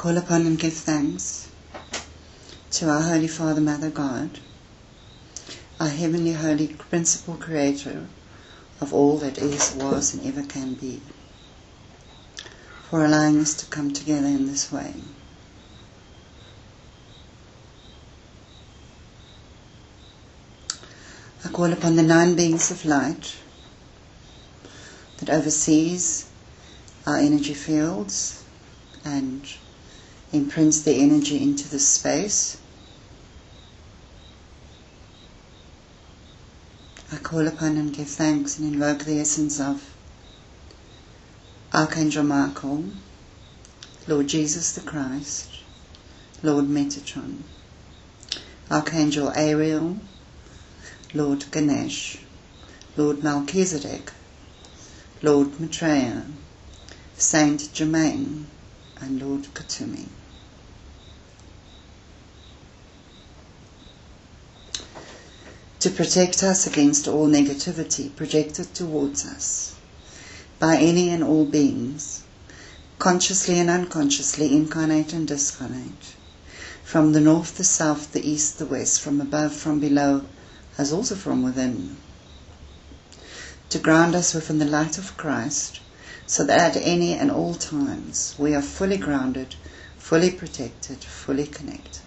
call upon and give thanks to our Holy Father, Mother God, our Heavenly Holy Principal Creator of all that is, was, and ever can be, for allowing us to come together in this way. I call upon the 9 beings of light that oversees our energy fields and imprints their energy into this space. I call upon and give thanks and invoke the essence of Archangel Michael, Lord Jesus the Christ, Lord Metatron, Archangel Ariel, Lord Ganesh, Lord Melchizedek, Lord Maitreya, Saint Germain, and Lord Kuthumi. To protect us against all negativity projected towards us by any and all beings, consciously and unconsciously, incarnate and discarnate, from the north, the south, the east, the west, from above, from below, as also from within, to ground us within the light of Christ, so that at any and all times we are fully grounded, fully protected, fully connected.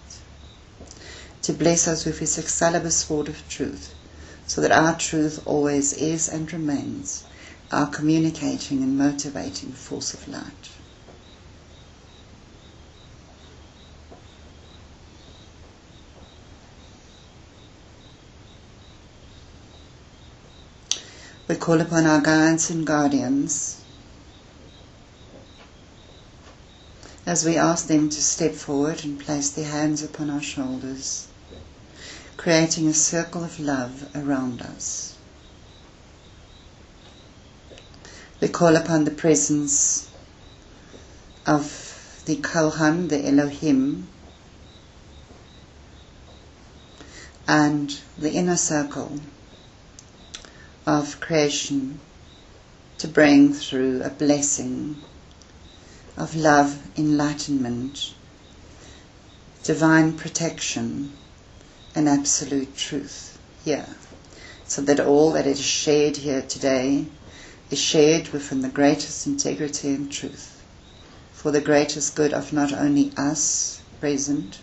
To bless us with His Excalibur sword of truth, so that our truth always is and remains our communicating and motivating force of light. We call upon our guides and guardians as we ask them to step forward and place their hands upon our shoulders, creating a circle of love around us. We call upon the presence of the Kohan, the Elohim, and the inner circle of creation to bring through a blessing of love, enlightenment, divine protection, and absolute truth here, so that all that is shared here today is shared within the greatest integrity and truth, for the greatest good of not only us present,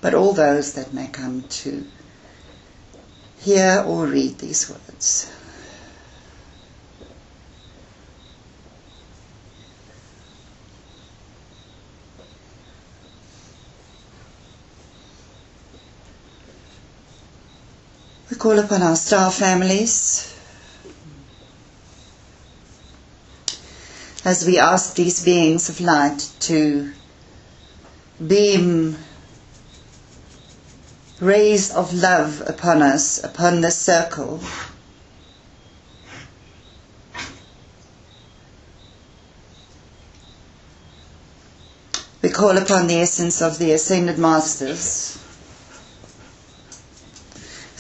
but all those that may come to hear or read these words. We call upon our star families as we ask these beings of light to beam rays of love upon us, upon this circle, we call upon the essence of the Ascended Masters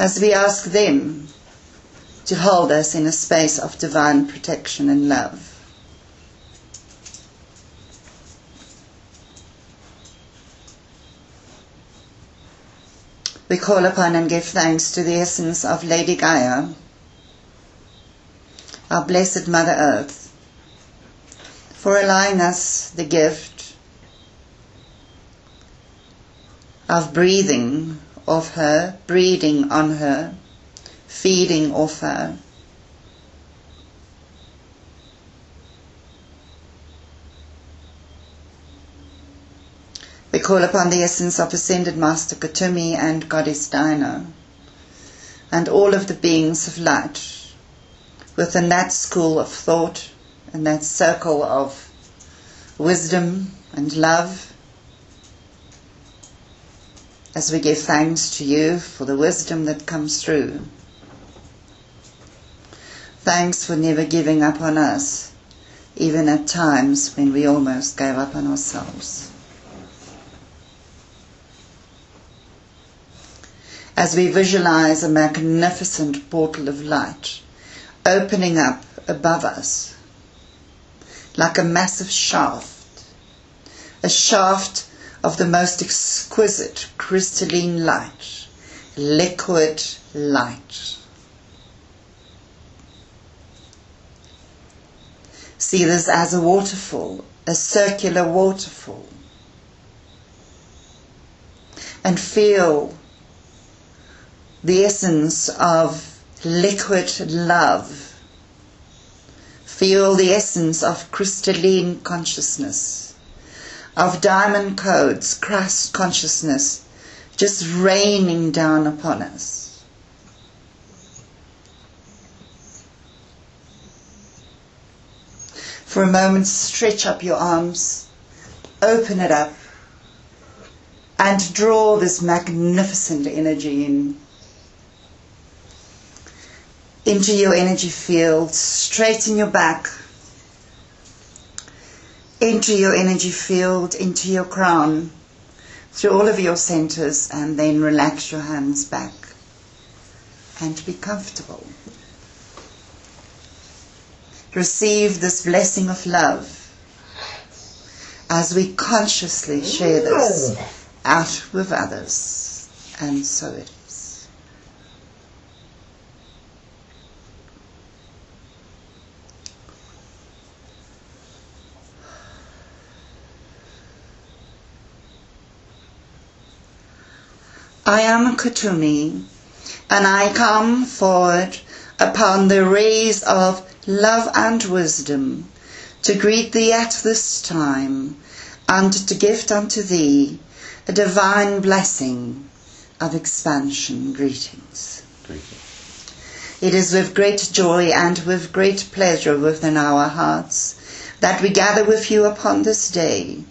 as we ask them to hold us in a space of divine protection and love. We call upon and give thanks to the essence of Lady Gaia, our blessed Mother Earth, for allowing us the gift of breathing of her, breeding on her, feeding off her. We call upon the essence of Ascended Master Kuthumi and Goddess Dinah, and all of the beings of light within that school of thought and that circle of wisdom and love, as we give thanks to you for the wisdom that comes through. Thanks for never giving up on us, even at times when we almost gave up on ourselves. As we visualize a magnificent portal of light opening up above us, like a massive shaft, a shaft of the most exquisite crystalline light, liquid light. See this as a waterfall, a circular waterfall, and feel the essence of liquid love. Feel the essence of crystalline consciousness, of diamond codes, Christ consciousness, just raining down upon us. For a moment, stretch up your arms, open it up, and draw this magnificent energy into your energy field, straighten your back, into your energy field, into your crown, through all of your centers, and then relax your hands back and be comfortable. Receive this blessing of love as we consciously share this out with others, and so it is. I am Kuthumi, and I come forward upon the rays of love and wisdom to greet thee at this time, and to gift unto thee a divine blessing of expansion. Greetings. It is with great joy and with great pleasure within our hearts that we gather with you upon this day,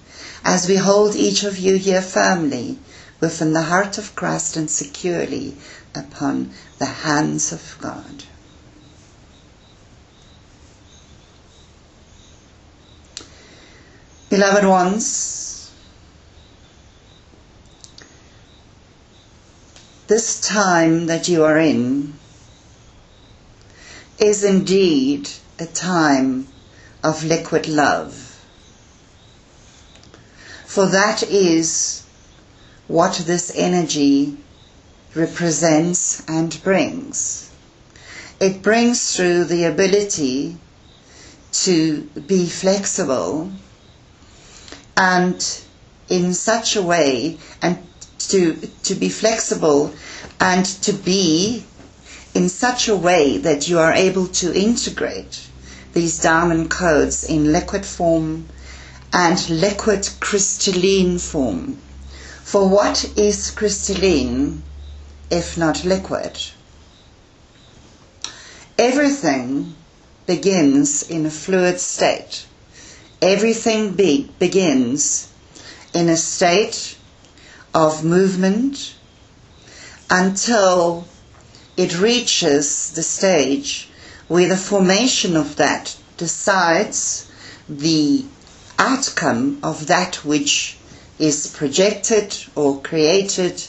as we hold each of you here firmly within the heart of Christ and securely upon the hands of God. Beloved ones, this time that you are in is indeed a time of liquid love. For that is what this energy represents and brings. It brings through the ability to be flexible, and in such a way, and to be flexible and to be in such a way that you are able to integrate these diamond codes in liquid form and liquid crystalline form. For what is crystalline if not liquid? Everything begins in a fluid state. Everything begins in a state of movement until it reaches the stage where the formation of that decides the outcome of that which is projected or created,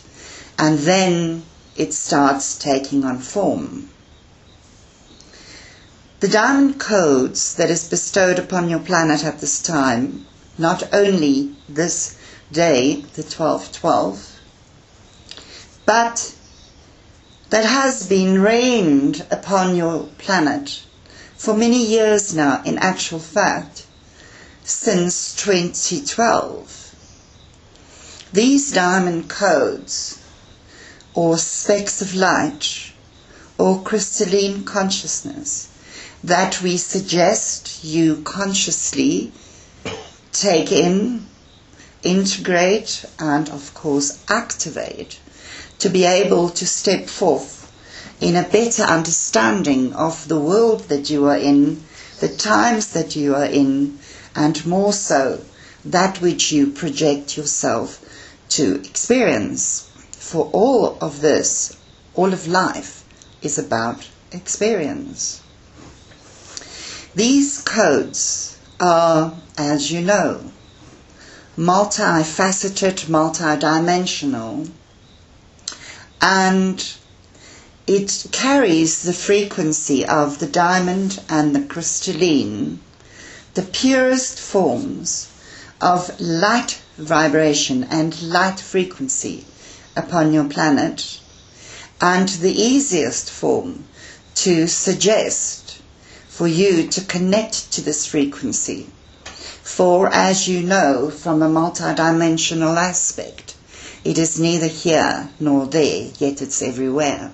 and then it starts taking on form. The diamond codes that is bestowed upon your planet at this time, not only this day, the 12/12, but that has been rained upon your planet for many years now, in actual fact, since 2012. These diamond codes, or specks of light, or crystalline consciousness, that we suggest you consciously take in, integrate, and of course activate, to be able to step forth in a better understanding of the world that you are in, the times that you are in, and more so that which you project yourself to experience. For all of this, all of life is about experience. These codes are, as you know, multifaceted, multidimensional, and it carries the frequency of the diamond and the crystalline, the purest forms of light vibration and light frequency upon your planet, and the easiest form to suggest for you to connect to this frequency. For as you know from a multidimensional aspect, it is neither here nor there, yet it's everywhere.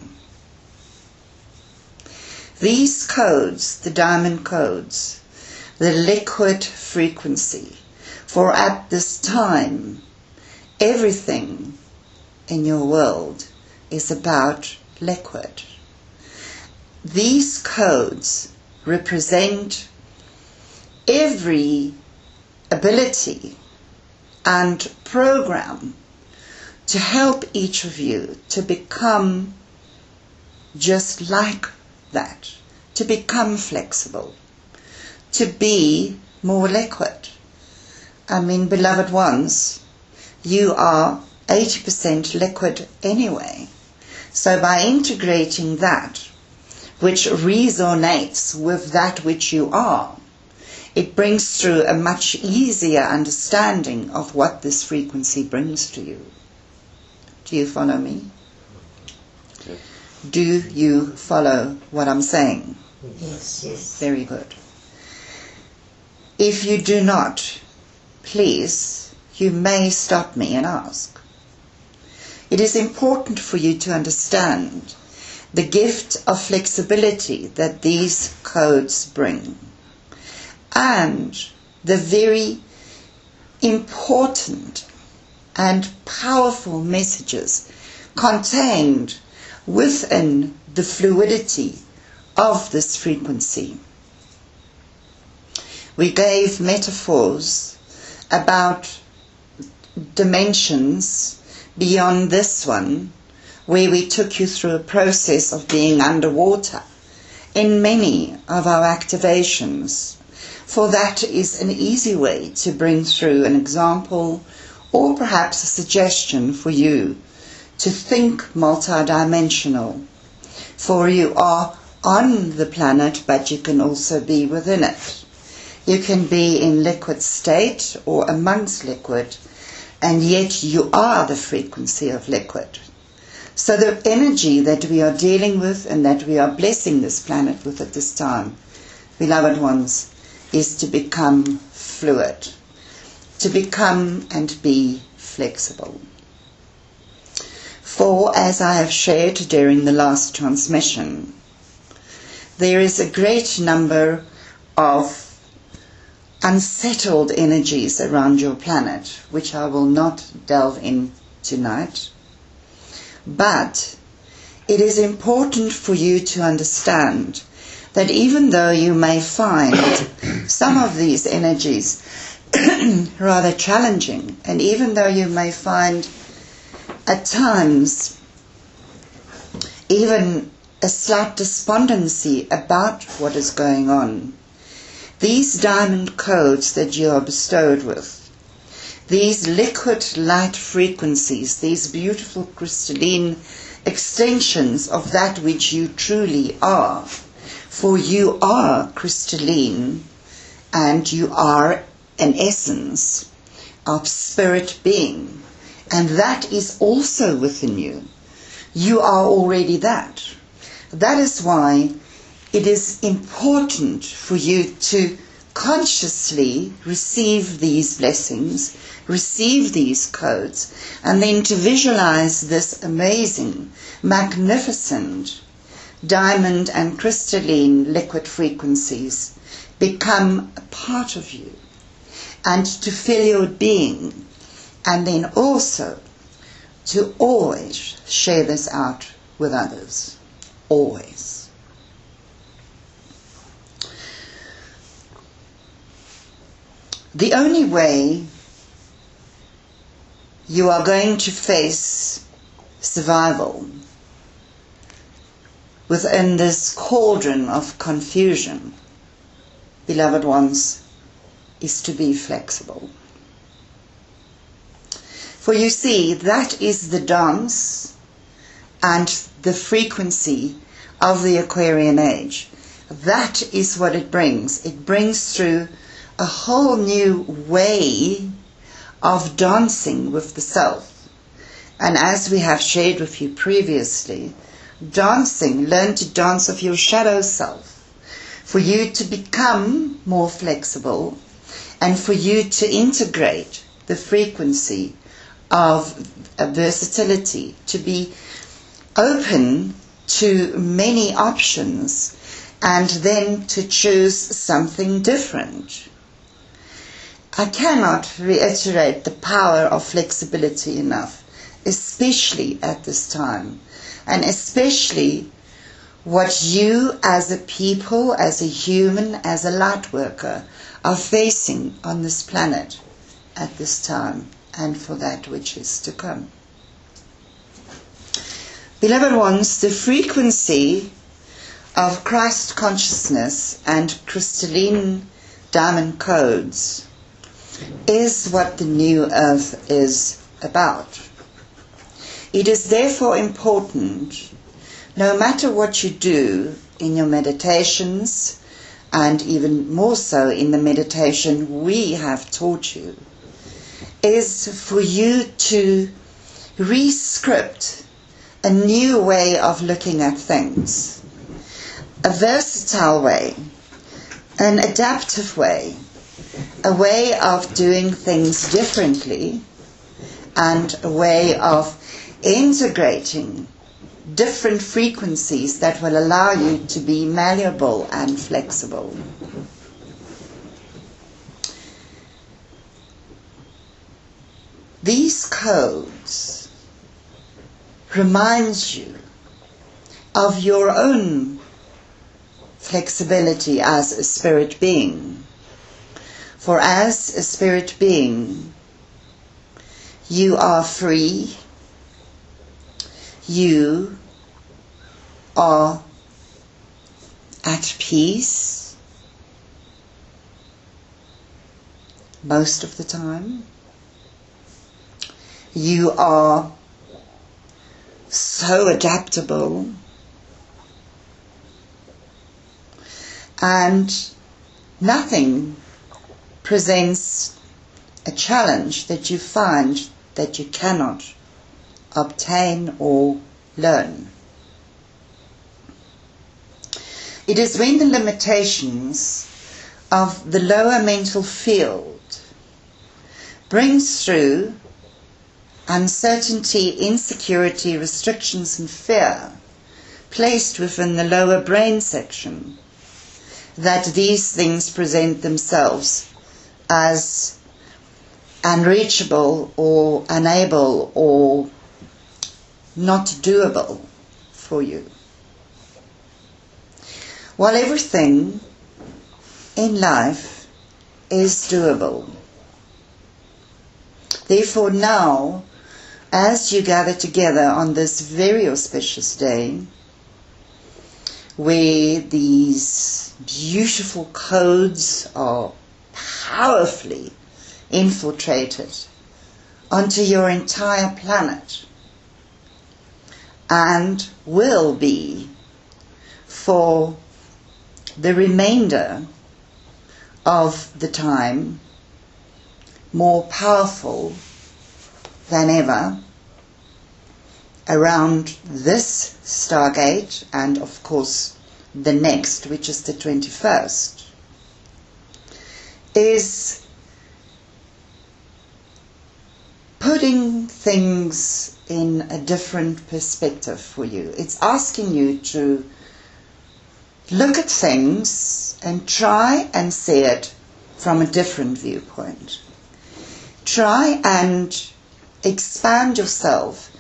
These codes, the diamond codes, the liquid frequency, for at this time, everything in your world is about liquid. These codes represent every ability and program to help each of you to become just like that, to become flexible, to be more liquid. I mean, beloved ones, you are 80% liquid anyway. So by integrating that which resonates with that which you are, it brings through a much easier understanding of what this frequency brings to you. Do you follow me? Yes. Do you follow what I'm saying? Yes, yes. Very good. If you do not, please, you may stop me and ask. It is important for you to understand the gift of flexibility that these codes bring, and the very important and powerful messages contained within the fluidity of this frequency. We gave metaphors about dimensions beyond this one, where we took you through a process of being underwater in many of our activations. For that is an easy way to bring through an example or perhaps a suggestion for you to think multidimensional. For you are on the planet, but you can also be within it. You can be in liquid state or amongst liquid, and yet you are the frequency of liquid. So the energy that we are dealing with and that we are blessing this planet with at this time, beloved ones, is to become fluid, to become and be flexible. For, as I have shared during the last transmission, there is a great number of unsettled energies around your planet, which I will not delve in tonight. But it is important for you to understand that even though you may find some of these energies rather challenging, and even though you may find at times even a slight despondency about what is going on, these diamond codes that you are bestowed with, these liquid light frequencies, these beautiful crystalline extensions of that which you truly are, for you are crystalline and you are an essence of spirit being, and that is also within you. You are already that. That is why it is important for you to consciously receive these blessings, receive these codes, and then to visualize this amazing, magnificent diamond and crystalline liquid frequencies become a part of you, and to fill your being, and then also to always share this out with others. Always. The only way you are going to face survival within this cauldron of confusion, beloved ones, is to be flexible. For you see, that is the dance and the frequency of the Aquarian age. That is what it brings. It brings through a whole new way of dancing with the self. And as we have shared with you previously, learn to dance with your shadow self, for you to become more flexible and for you to integrate the frequency of versatility, to be open to many options and then to choose something different. I cannot reiterate the power of flexibility enough, especially at this time, and especially what you as a people, as a human, as a light worker are facing on this planet at this time and for that which is to come. Beloved ones, the frequency of Christ consciousness and crystalline diamond codes is what the new earth is about. It is therefore important, no matter what you do in your meditations, and even more so in the meditation we have taught you, is for you to re-script a new way of looking at things, a versatile way, an adaptive way, a way of doing things differently, and a way of integrating different frequencies that will allow you to be malleable and flexible. These codes remind you of your own flexibility as a spirit being. For as a spirit being, you are free, you are at peace most of the time. You are so adaptable, and nothing presents a challenge that you find that you cannot obtain or learn. It is when the limitations of the lower mental field brings through uncertainty, insecurity, restrictions and fear placed within the lower brain section that these things present themselves as unreachable or unable or not doable for you. While everything in life is doable. Therefore now, as you gather together on this very auspicious day, where these beautiful codes are powerfully infiltrated onto your entire planet, and will be for the remainder of the time more powerful than ever around this Stargate and of course the next, which is the 21st, is putting things in a different perspective for you. It's asking you to look at things and try and see it from a different viewpoint. Try and expand yourself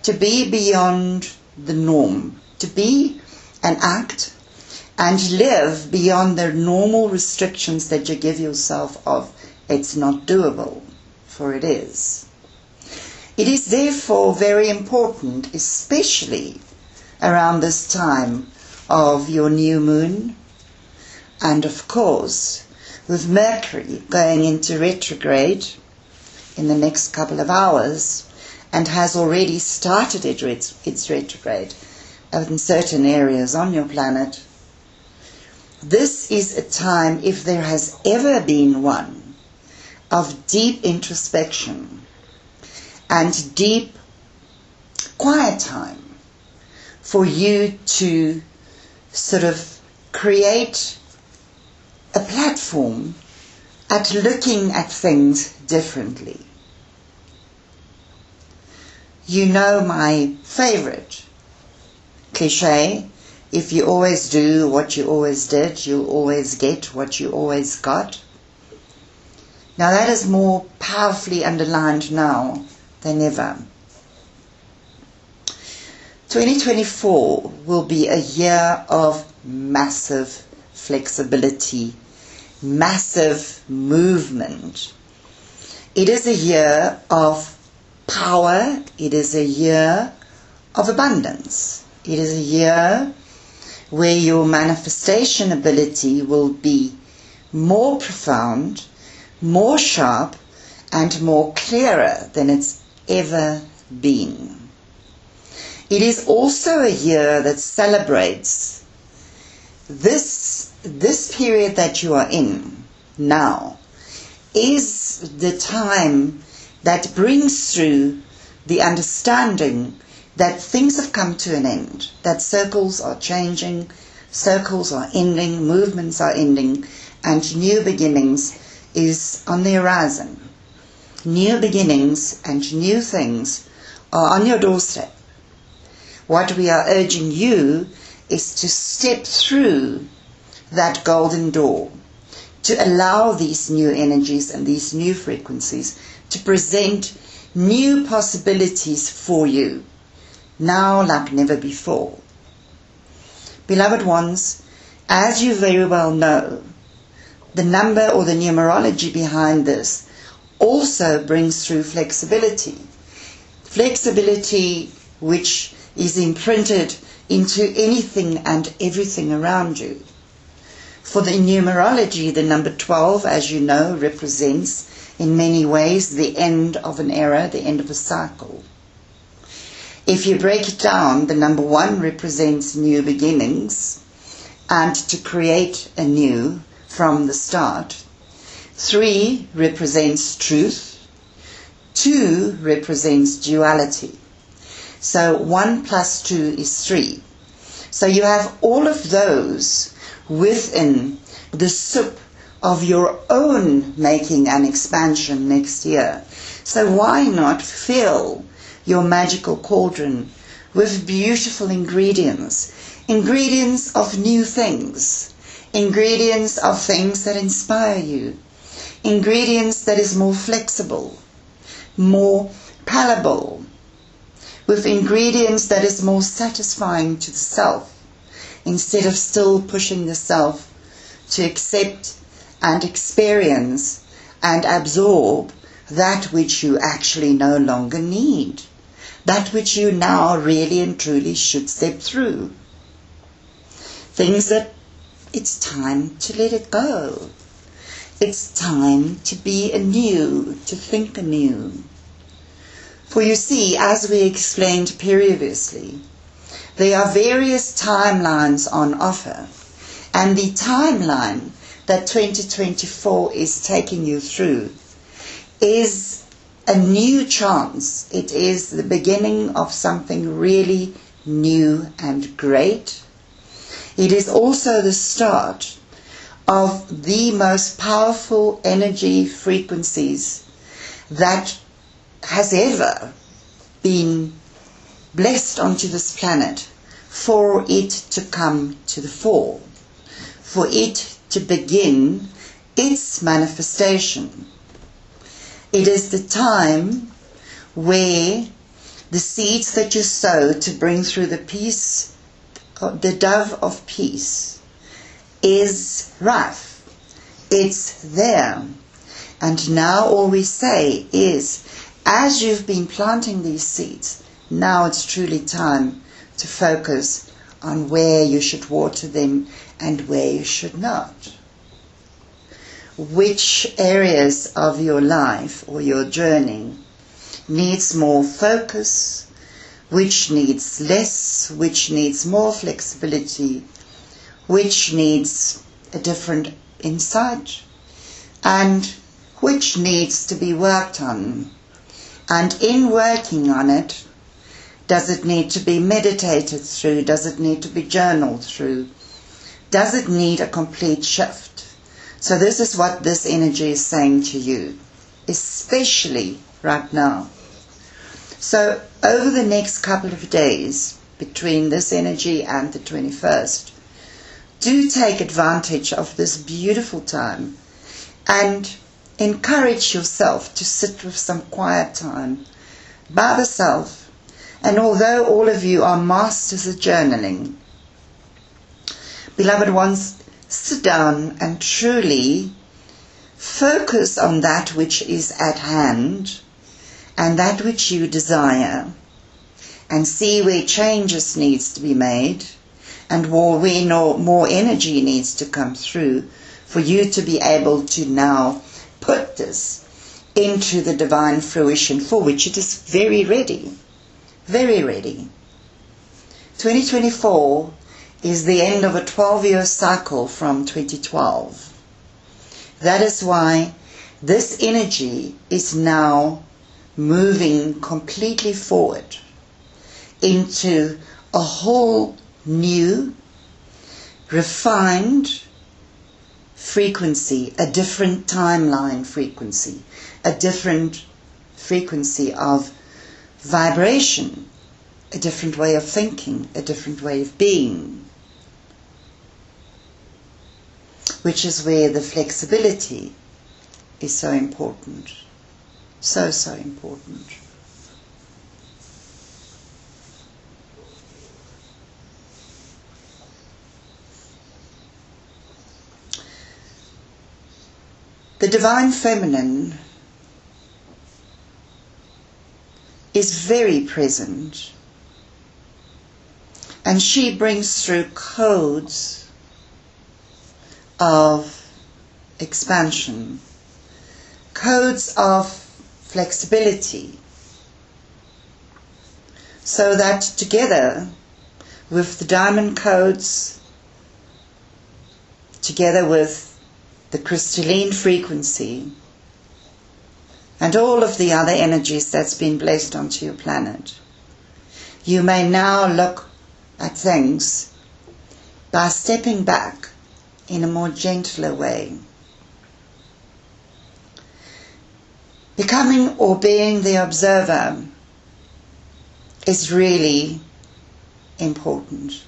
to be beyond the norm, to be and act and live beyond the normal restrictions that you give yourself of it's not doable, for it is. It is therefore very important, especially around this time of your new moon, and of course with Mercury going into retrograde in the next couple of hours, and has already started its retrograde in certain areas on your planet. This is a time, if there has ever been one, of deep introspection and deep quiet time for you to sort of create a platform at looking at things differently. You know my favorite cliche, if you always do what you always did, you'll always get what you always got. Now that is more powerfully underlined now than ever. 2024 will be a year of massive flexibility, massive movement. It is a year of power. It is a year of abundance. It is a year where your manifestation ability will be more profound, more sharp, and more clearer than it's ever been. It is also a year that celebrates this period that you are in now is the time that brings through the understanding that things have come to an end, that circles are changing, circles are ending, movements are ending, and new beginnings is on the horizon. New beginnings and new things are on your doorstep. What we are urging you is to step through that golden door, to allow these new energies and these new frequencies to present new possibilities for you, now like never before. Beloved ones, as you very well know, the number or the numerology behind this also brings through flexibility. Flexibility which is imprinted into anything and everything around you. For the numerology, the number 12, as you know, represents in many ways the end of an era, the end of a cycle. If you break it down, the number 1 represents new beginnings and to create anew from the start. 3 represents truth. 2 represents duality. So 1 plus 2 is 3. So you have all of those within the soup of your own making and expansion next year. So why not fill your magical cauldron with beautiful ingredients, ingredients of new things, ingredients of things that inspire you, ingredients that is more flexible, more palatable, with ingredients that is more satisfying to the self, instead of still pushing the self to accept and experience and absorb that which you actually no longer need, that which you now really and truly should step through. Things that it's time to let it go. It's time to be anew, to think anew. For you see, as we explained previously, there are various timelines on offer, and the timeline that 2024 is taking you through is a new chance. It is the beginning of something really new and great. It is also the start of the most powerful energy frequencies that has ever been blessed onto this planet for it to come to the fore, for it to begin its manifestation. It is the time where the seeds that you sow to bring through the peace, the dove of peace, is rife. It's there. And now all we say is, as you've been planting these seeds, now it's truly time to focus on where you should water them and where you should not. Which areas of your life or your journey needs more focus, which needs less, which needs more flexibility, which needs a different insight, and which needs to be worked on. And in working on it, does it need to be meditated through? Does it need to be journaled through? Does it need a complete shift? So this is what this energy is saying to you, especially right now. So over the next couple of days, between this energy and the 21st, do take advantage of this beautiful time and encourage yourself to sit with some quiet time by the self. And although all of you are masters at journaling, beloved ones, sit down and truly focus on that which is at hand and that which you desire, and see where changes needs to be made and where more energy needs to come through for you to be able to now put this into the divine fruition for which it is very ready. Very ready. 2024 is the end of a 12-year cycle from 2012. That is why this energy is now moving completely forward into a whole new, refined frequency, a different timeline frequency, a different frequency of vibration, a different way of thinking, a different way of being, which is where the flexibility is so important, so important. The Divine Feminine is very present, and she brings through codes of expansion, codes of flexibility, so that together with the diamond codes, together with the crystalline frequency and all of the other energies that's been blessed onto your planet, you may now look at things by stepping back in a more gentler way. Becoming or being the observer is really important.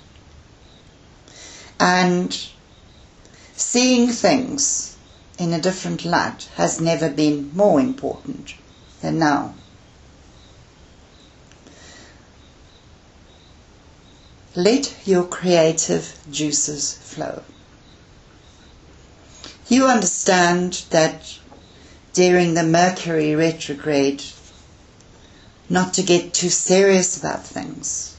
And seeing things in a different light has never been more important than now. Let your creative juices flow. You understand that during the Mercury retrograde, not to get too serious about things,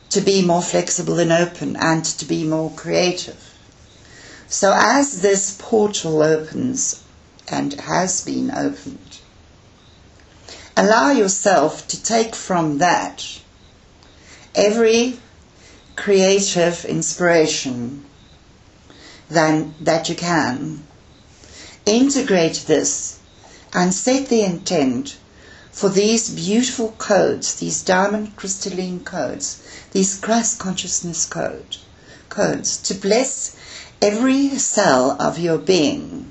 to be more flexible and open, and to be more creative. So as this portal opens, and has been opened, allow yourself to take from that every creative inspiration that you can. Integrate this and set the intent for these beautiful codes, these diamond crystalline codes, these Christ consciousness codes, to bless every cell of your being,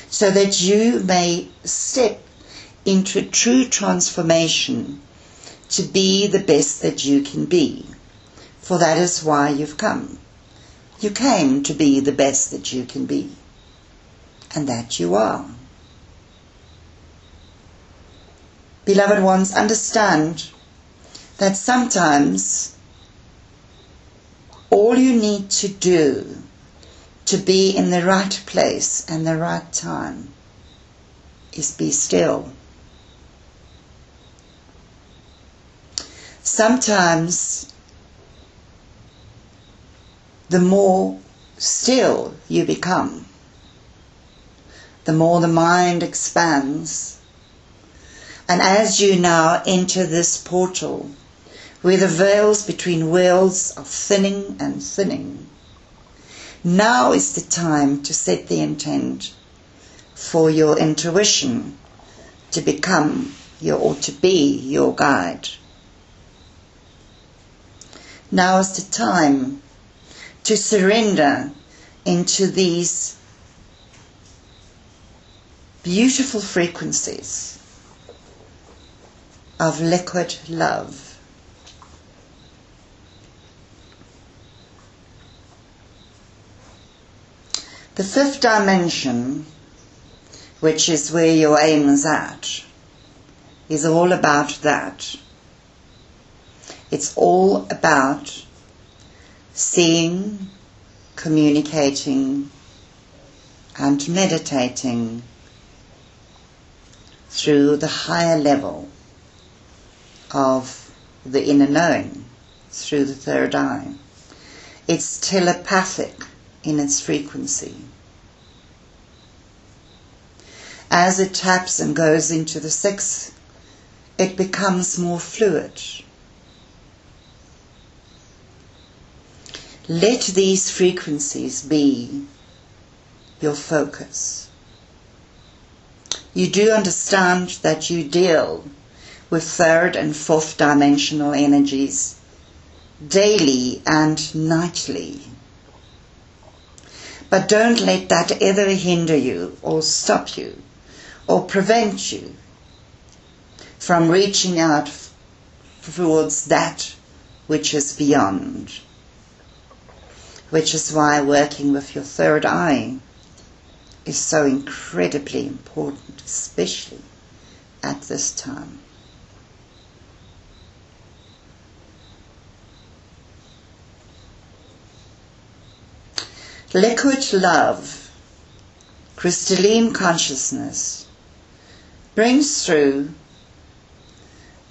so that you may step into true transformation to be the best that you can be. For that is why you've come. You came to be the best that you can be, and that you are. Beloved ones, understand that sometimes all you need to do to be in the right place and the right time is be still. Sometimes the more still you become, the more the mind expands. And as you now enter this portal, where the veils between worlds are thinning and thinning, now is the time to set the intent for your intuition to become or to be your guide. Now is the time to surrender into these beautiful frequencies of liquid love. The fifth dimension, which is where your aim is at, is all about that. It's all about seeing, communicating, and meditating through the higher level of the inner knowing, through the third eye. It's telepathic in its frequency. As it taps and goes into the sixth, it becomes more fluid. Let these frequencies be your focus. You do understand that you deal with third and fourth dimensional energies daily and nightly. But don't let that ever hinder you or stop you or prevent you from reaching out towards that which is beyond. Which is why working with your third eye is so incredibly important, especially at this time. Liquid love, crystalline consciousness, brings through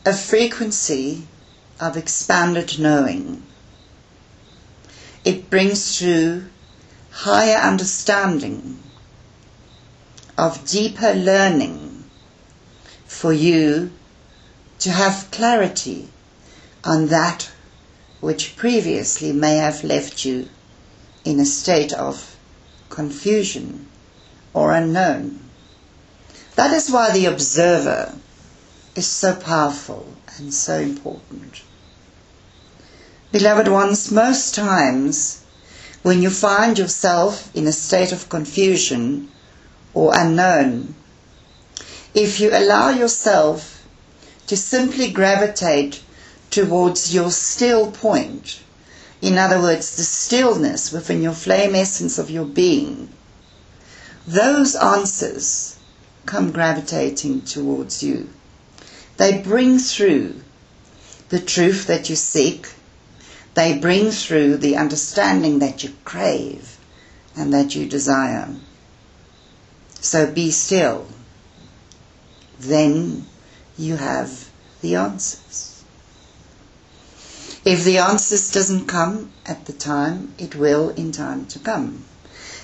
a frequency of expanded knowing. It brings through higher understanding, of deeper learning for you to have clarity on that which previously may have left you in a state of confusion or unknown. That is why the observer is so powerful and so important. Beloved ones, most times when you find yourself in a state of confusion or unknown, if you allow yourself to simply gravitate towards your still point, in other words, the stillness within your flame essence of your being, those answers come gravitating towards you. They bring through the truth that you seek. They bring through the understanding that you crave and that you desire. So be still. Then you have the answers. If the answers doesn't come at the time, it will in time to come.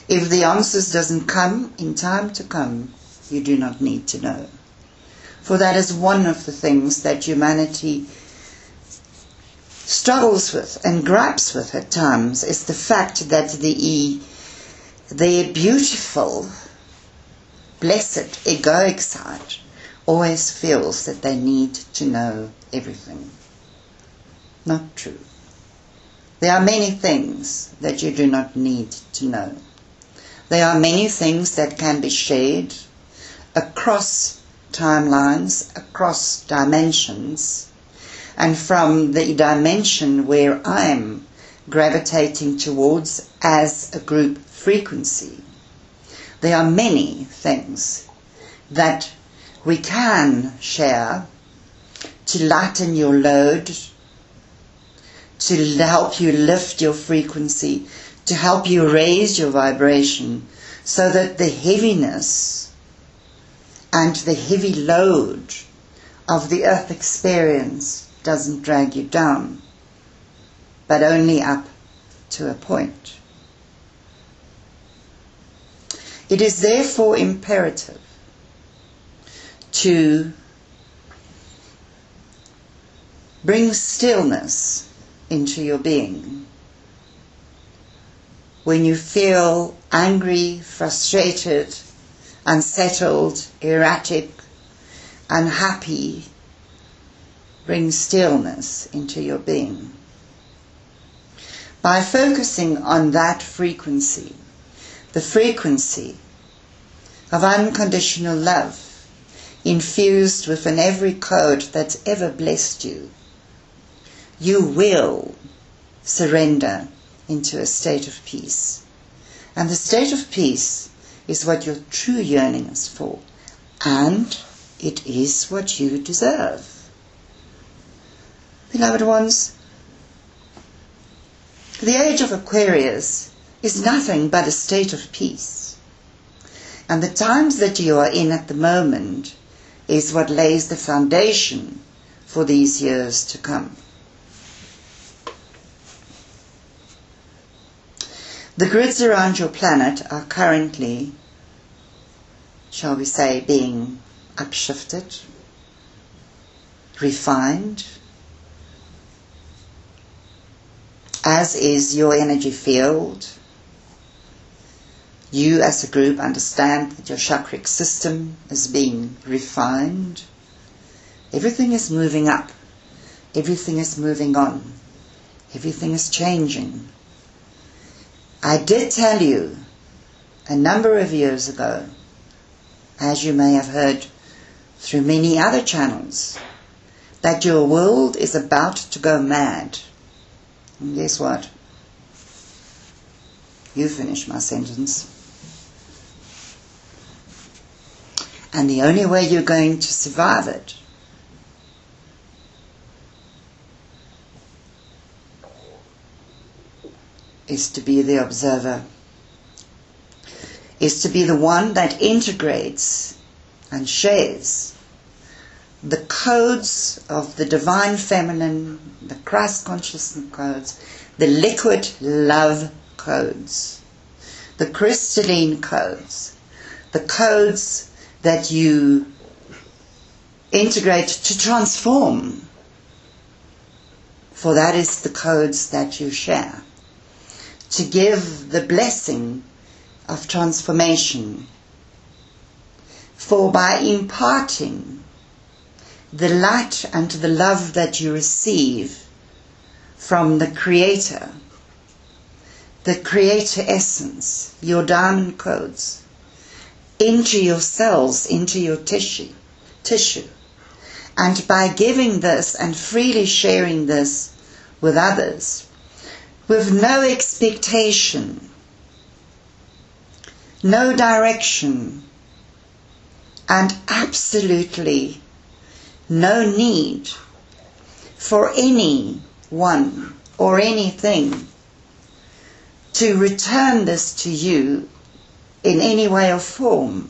If the answers doesn't come in time to come, you do not need to know. For that is one of the things that humanity struggles with and gripes with at times, is the fact that their beautiful, blessed, egoic side always feels that they need to know everything. Not true. There are many things that you do not need to know. There are many things that can be shared across timelines, across dimensions, and from the dimension where I'm gravitating towards as a group frequency. There are many things that we can share to lighten your load, to help you lift your frequency, to help you raise your vibration, so that the heaviness and the heavy load of the earth experience doesn't drag you down, but only up to a point. It is therefore imperative to bring stillness into your being. When you feel angry, frustrated, unsettled, erratic, unhappy, bring stillness into your being. By focusing on that frequency, the frequency of unconditional love, infused within every code that's ever blessed you, you will surrender into a state of peace. And the state of peace is what your true yearning is for, and it is what you deserve. Beloved ones, the age of Aquarius is nothing but a state of peace. And the times that you are in at the moment is what lays the foundation for these years to come. The grids around your planet are currently, shall we say, being upshifted, refined, as is your energy field. You as a group understand that your chakric system is being refined. Everything is moving up. Everything is moving on. Everything is changing. I did tell you a number of years ago, as you may have heard through many other channels, that your world is about to go mad. And guess what? You finished my sentence. And the only way you're going to survive it is to be the observer, is to be the one that integrates and shares the codes of the divine feminine, the Christ consciousness codes, the liquid love codes, the crystalline codes, the codes that you integrate to transform, for that is the codes that you share, to give the blessing of transformation. For by imparting the light and the love that you receive from the Creator essence, your diamond codes, into your cells, into your tissue, and by giving this and freely sharing this with others, with no expectation, no direction, and absolutely no need for anyone or anything to return this to you in any way or form,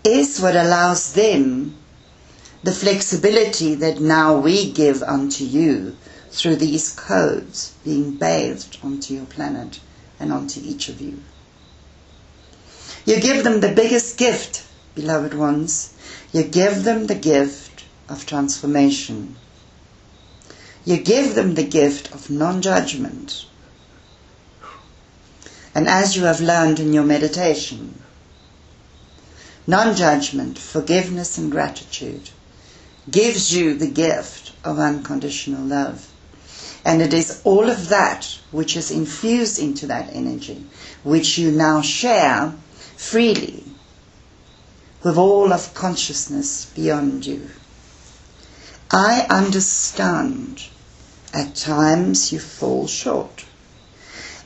is what allows them the flexibility that now we give unto you through these codes being bathed onto your planet and onto each of you. You give them the biggest gift, beloved ones. You give them the gift of transformation. You give them the gift of non-judgment. And as you have learned in your meditation, non-judgment, forgiveness and gratitude gives you the gift of unconditional love. And it is all of that which is infused into that energy, which you now share freely with all of consciousness beyond you. I understand at times you fall short.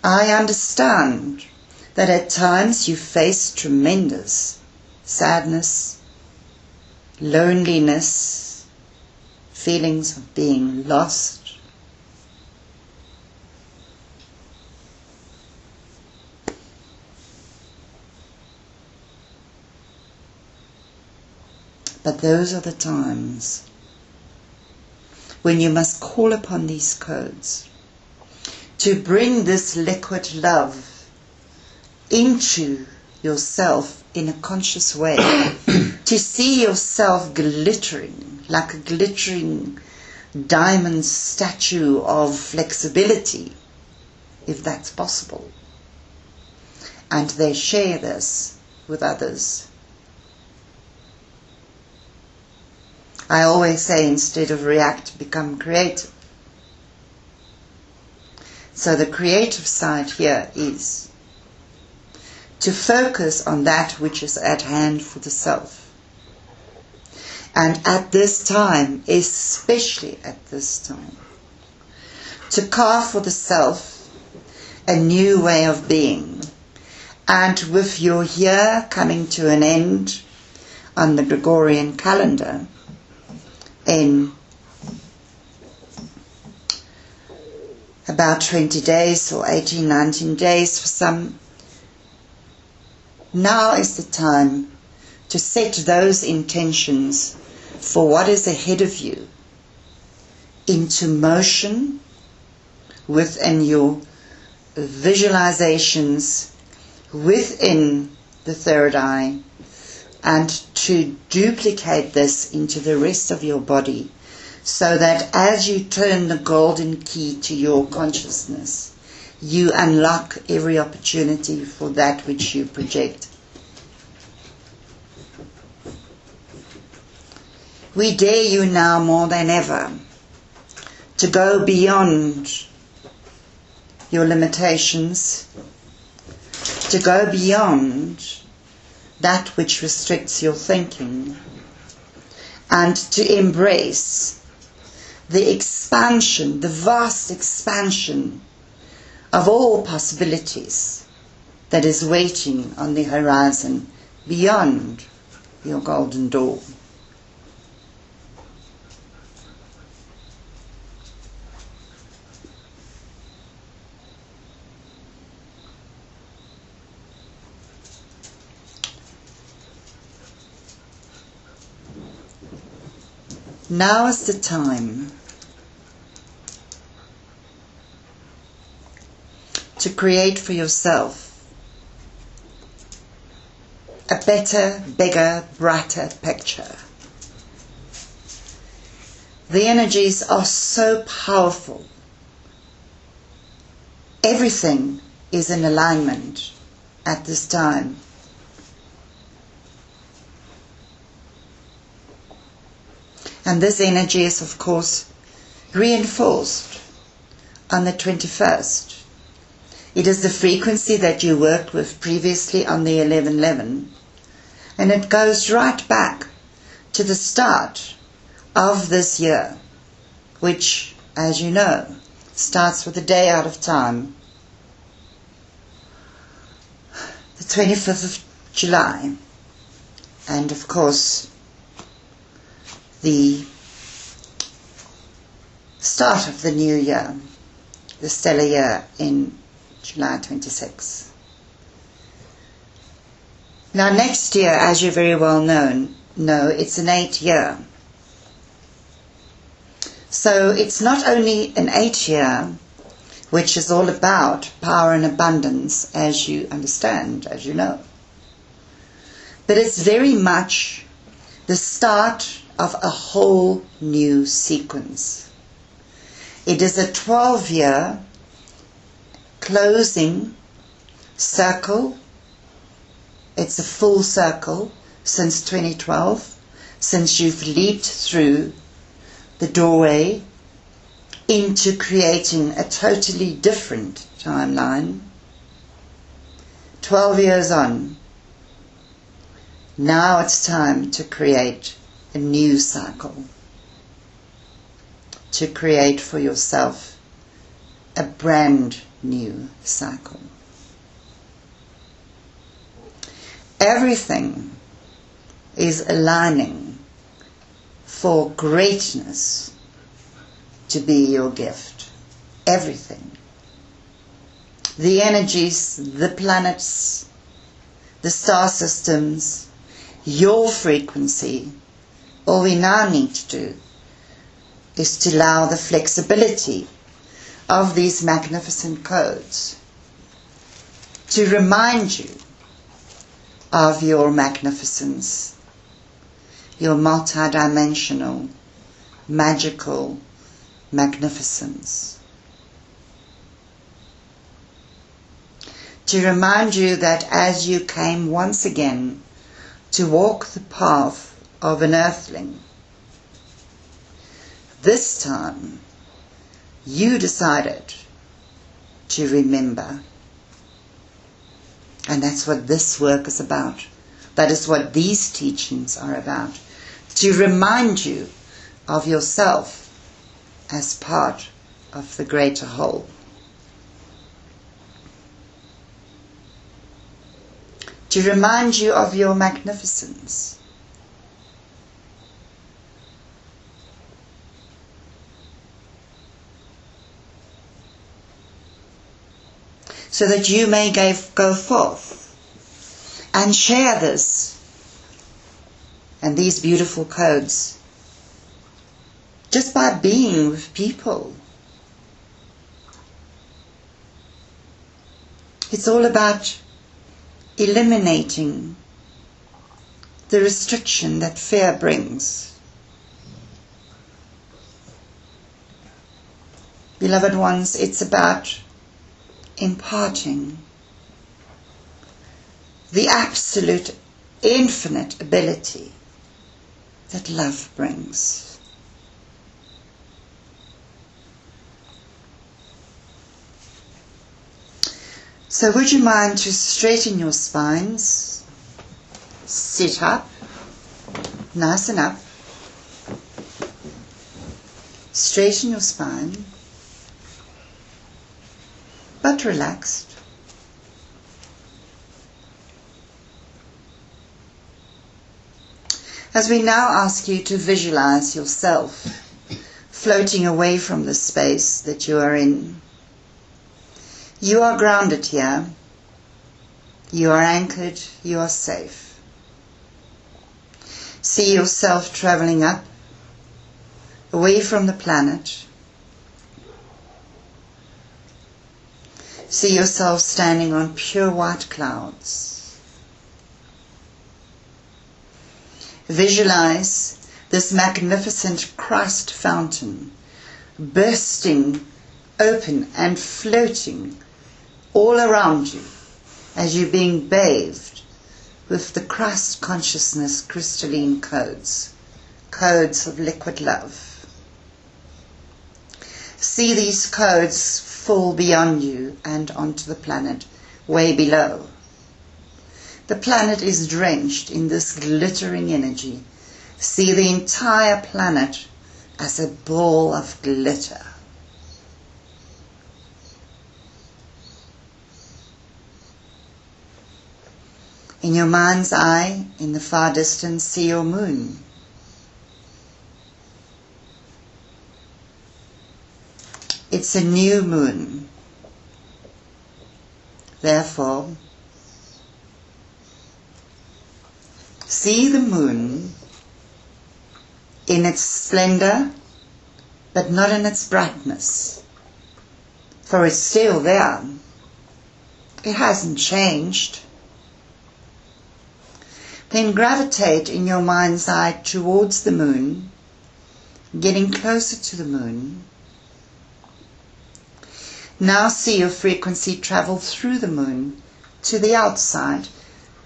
I understand that at times you face tremendous sadness, loneliness, feelings of being lost. But those are the times when you must call upon these codes to bring this liquid love into yourself in a conscious way, to see yourself glittering like a glittering diamond statue of flexibility, if that's possible. And they share this with others I always say, instead of react, become creative. So the creative side here is to focus on that which is at hand for the self. And at this time, especially at this time, to carve for the self a new way of being. And with your year coming to an end on the Gregorian calendar in about 20 days or 18, 19 days for some, now is the time to set those intentions for what is ahead of you into motion within your visualizations within the third eye, and to duplicate this into the rest of your body, so that as you turn the golden key to your consciousness, you unlock every opportunity for that which you project. We dare you now more than ever to go beyond your limitations, to go beyond that which restricts your thinking, and to embrace the expansion, the vast expansion of all possibilities that is waiting on the horizon beyond your golden door. Now is the time to create for yourself a better, bigger, brighter picture. The energies are so powerful. Everything is in alignment at this time. And this energy is, of course, reinforced on the 21st. It is the frequency that you worked with previously on the 1111, and it goes right back to the start of this year, which, as you know, starts with a day out of time, the 25th of July, and of course the start of the new year, the stellar year in July 26. Now next year, as you very well know, it's an 8 year. So it's not only an 8 year, which is all about power and abundance, as you understand, as you know, but it's very much the start of a whole new sequence. It is a 12-year closing circle. It's a full circle since 2012, since you've leaped through the doorway into creating a totally different timeline. 12 years on, now it's time to create a new cycle, to create for yourself a brand new cycle. Everything is aligning for greatness to be your gift. Everything. The energies, the planets, the star systems, your frequency. All we now need to do is to allow the flexibility of these magnificent codes to remind you of your magnificence, your multidimensional, magical magnificence. To remind you that as you came once again to walk the path of an earthling, time you decided to remember. And that's what this work is about. That is what these teachings are about. To remind you of yourself as part of the greater whole. To remind you of your magnificence. So that you may go forth and share this and these beautiful codes just by being with people. It's all about eliminating the restriction that fear brings. Beloved ones, it's about imparting the absolute infinite ability that love brings. So would you mind to straighten your spines, sit up, nice and up, straighten your spine, but relaxed. As we now ask you to visualize yourself floating away from the space that you are in. You are grounded here. You are anchored. You are safe. See yourself traveling up, away from the planet. See yourself standing on pure white clouds. Visualize this magnificent Christ fountain bursting open and floating all around you as you're being bathed with the Christ consciousness crystalline codes of liquid love. See these codes fall beyond you and onto the planet way below. The planet is drenched in this glittering energy. See the entire planet as a ball of glitter. In your mind's eye, in the far distance, see your moon. It's a new moon. Therefore, see the moon in its splendor, but not in its brightness. For it's still there. It hasn't changed. Then gravitate in your mind's eye towards the moon, getting closer to the moon. Now see your frequency travel through the moon to the outside,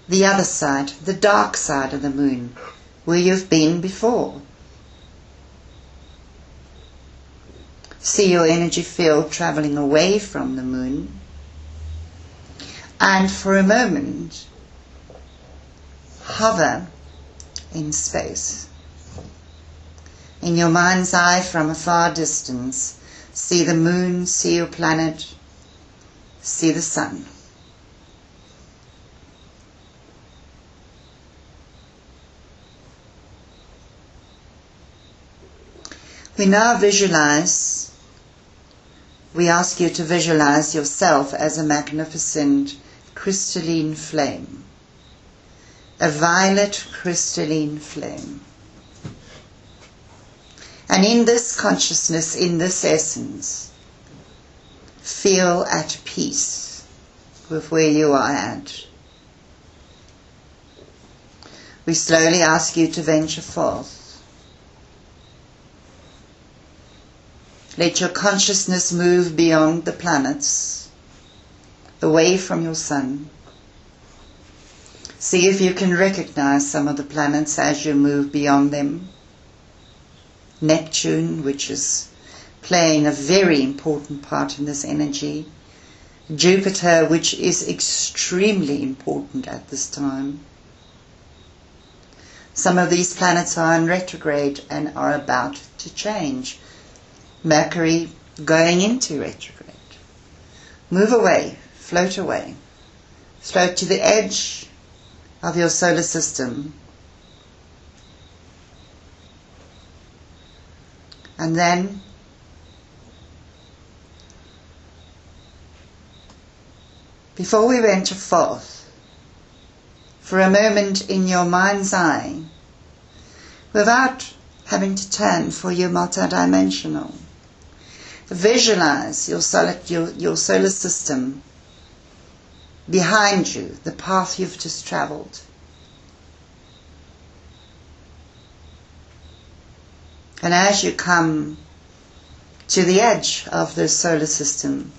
the other side, the dark side of the moon, where you've been before. See your energy field traveling away from the moon, and for a moment hover in space. In your mind's eye from a far distance, see the moon, see your planet, see the sun. We now we ask you to visualize yourself as a magnificent crystalline flame, a violet crystalline flame. And in this consciousness, in this essence, feel at peace with where you are at. We slowly ask you to venture forth. Let your consciousness move beyond the planets, away from your sun. See if you can recognize some of the planets as you move beyond them. Neptune, which is playing a very important part in this energy. Jupiter, which is extremely important at this time. Some of these planets are in retrograde and are about to change. Mercury going into retrograde. Move away, float away. Float to the edge of your solar system. And then before we venture forth, for a moment in your mind's eye, without having to turn for your multidimensional, visualize your solar system behind you, the path you've just traveled. And as you come to the edge of the solar system,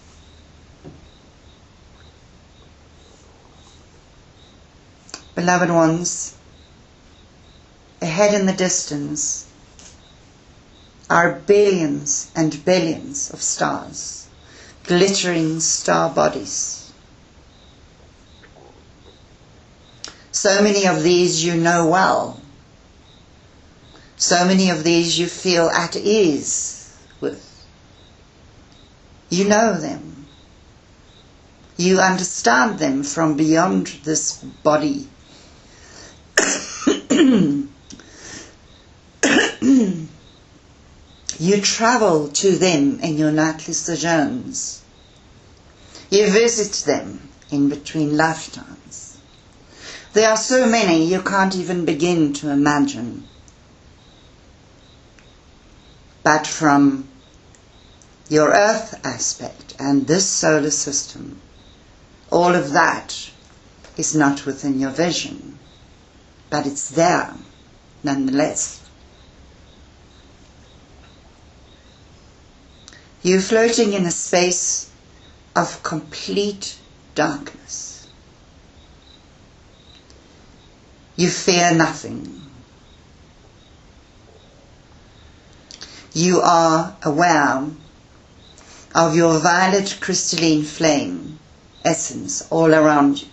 beloved ones, ahead in the distance are billions and billions of stars, glittering star bodies. So many of these you know well. So many of these you feel at ease with. You know them. You understand them from beyond this body. You travel to them in your nightly sojourns. You visit them in between lifetimes. There are so many you can't even begin to imagine. But from your Earth aspect and this solar system, all of that is not within your vision, but it's there nonetheless. You're floating in a space of complete darkness. You fear nothing. You are aware of your violet crystalline flame essence all around you.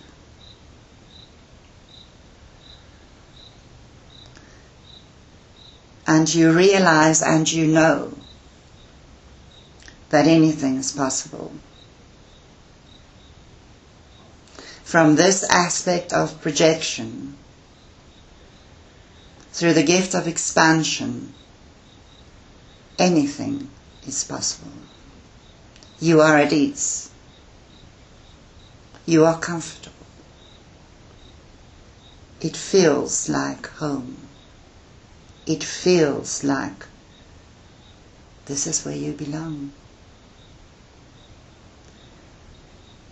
And you realize and you know that anything is possible. From this aspect of projection, through the gift of expansion, anything is possible. You are at ease. You are comfortable. It feels like home. It feels like this is where you belong.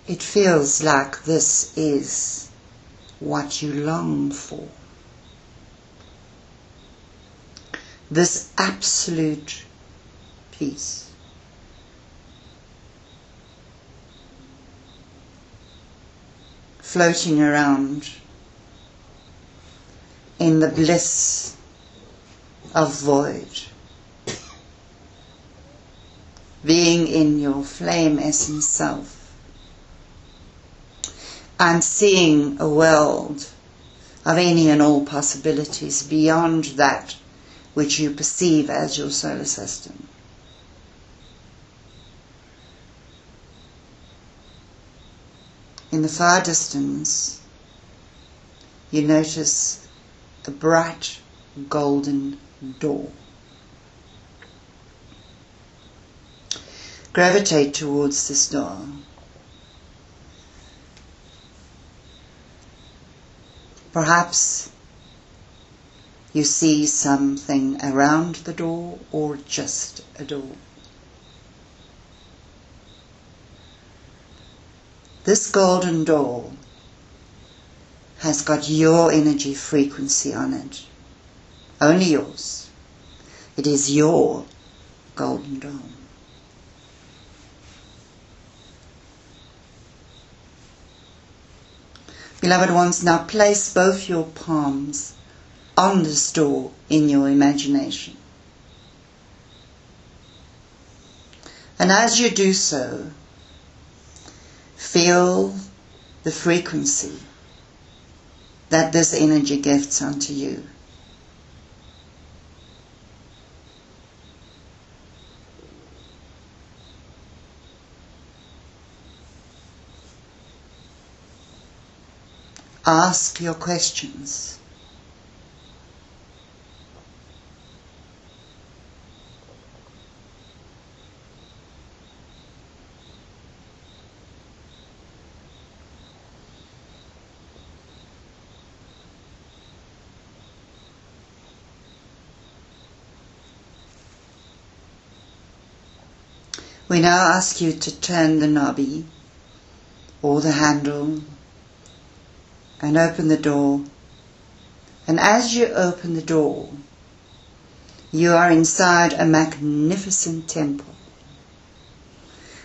It feels like this is what you long for. This absolute peace. Floating around in the bliss of void. Being in your flame essence self. And seeing a world of any and all possibilities beyond that which you perceive as your solar system. In the far distance, you notice a bright golden door. Gravitate towards this door. Perhaps you see something around the door or just a door. This golden door has got your energy frequency on it. Only yours. It is your golden door. Beloved ones, now place both your palms on this door in your imagination. And as you do so, feel the frequency that this energy gifts unto you. Ask your questions. We now ask you to turn the knobby or the handle and open the door. And as you open the door, you are inside a magnificent temple.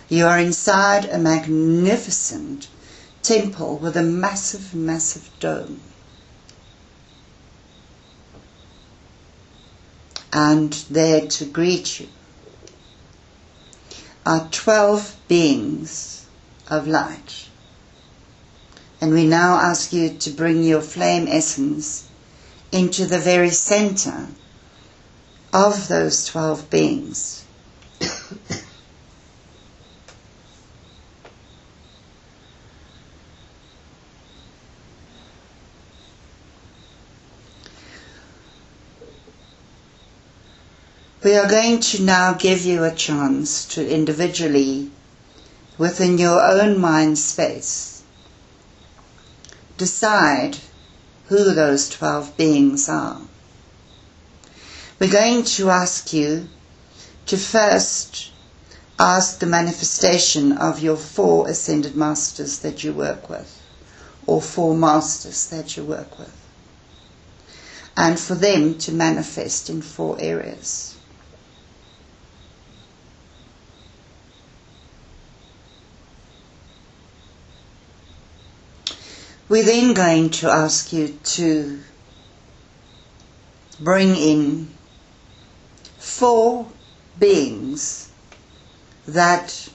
You are inside a magnificent temple with a massive, massive dome. And there to greet you are 12 beings of light. And we now ask you to bring your flame essence into the very center of those 12 beings. We are going to now give you a chance to individually, within your own mind space, decide who those 12 beings are. We're going to ask you to first ask the manifestation of your 4 ascended masters that you work with, or 4 masters that you work with, and for them to manifest in 4 areas. We're then going to ask you to bring in 4 beings that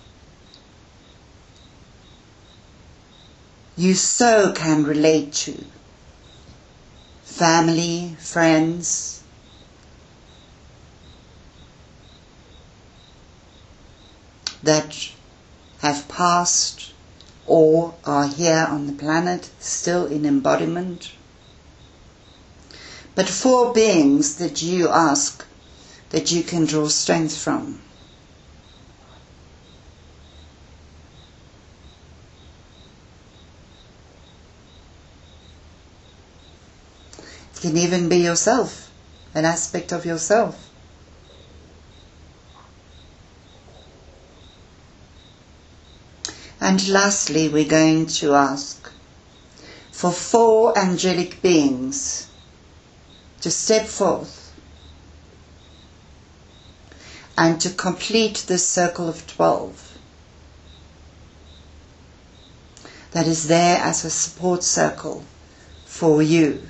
you so can relate to. Family, friends, that have passed or are here on the planet, still in embodiment. But 4 beings that you ask that you can draw strength from. It can even be yourself, an aspect of yourself. And lastly, we're going to ask for 4 angelic beings to step forth and to complete this circle of 12 that is there as a support circle for you.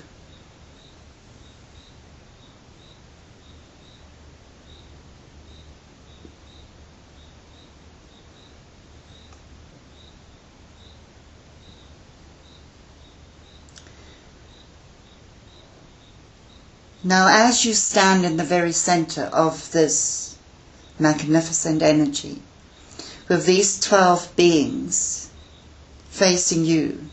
Now, as you stand in the very center of this magnificent energy, with these 12 beings facing you,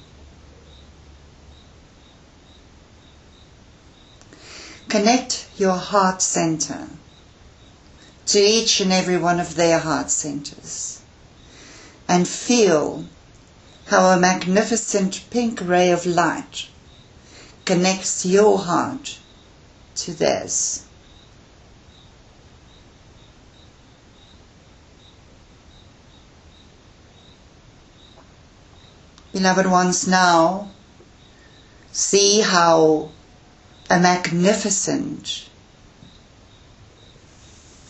connect your heart center to each and every one of their heart centers and feel how a magnificent pink ray of light connects your heart to theirs. Beloved ones, now see how a magnificent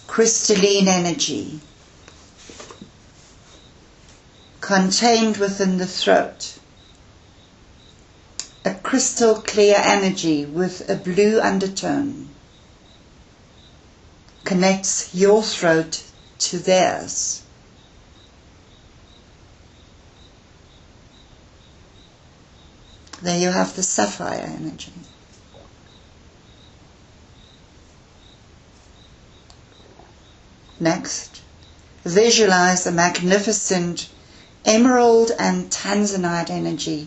crystalline energy contained within the throat, a crystal clear energy with a blue undertone, connects your throat to theirs. There you have the sapphire energy. Next, visualize a magnificent emerald and tanzanite energy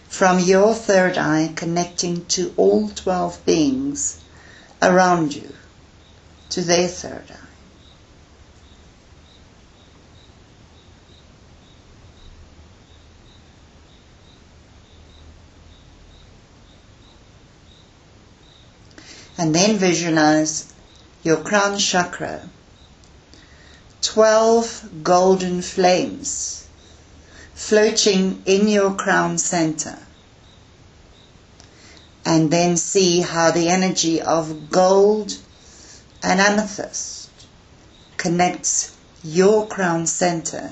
from your third eye connecting to all 12 beings around you, to their third eye. And then visualize your crown chakra, 12 golden flames floating in your crown center. And then see how the energy of gold and amethyst connects your crown center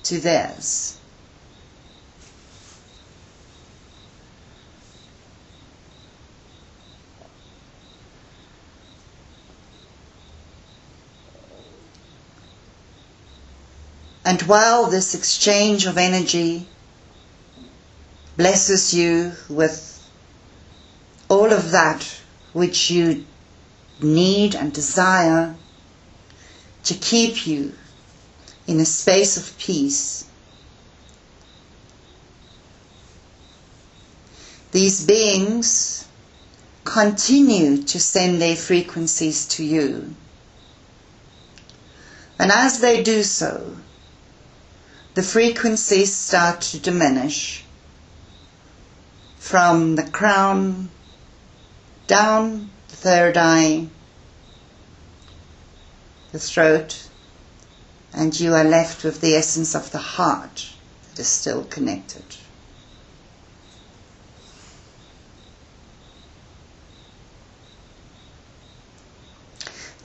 to theirs. And while this exchange of energy blesses you with all of that which you need and desire to keep you in a space of peace, these beings continue to send their frequencies to you. And as they do so, the frequencies start to diminish from the crown down the third eye, the throat, and you are left with the essence of the heart that is still connected.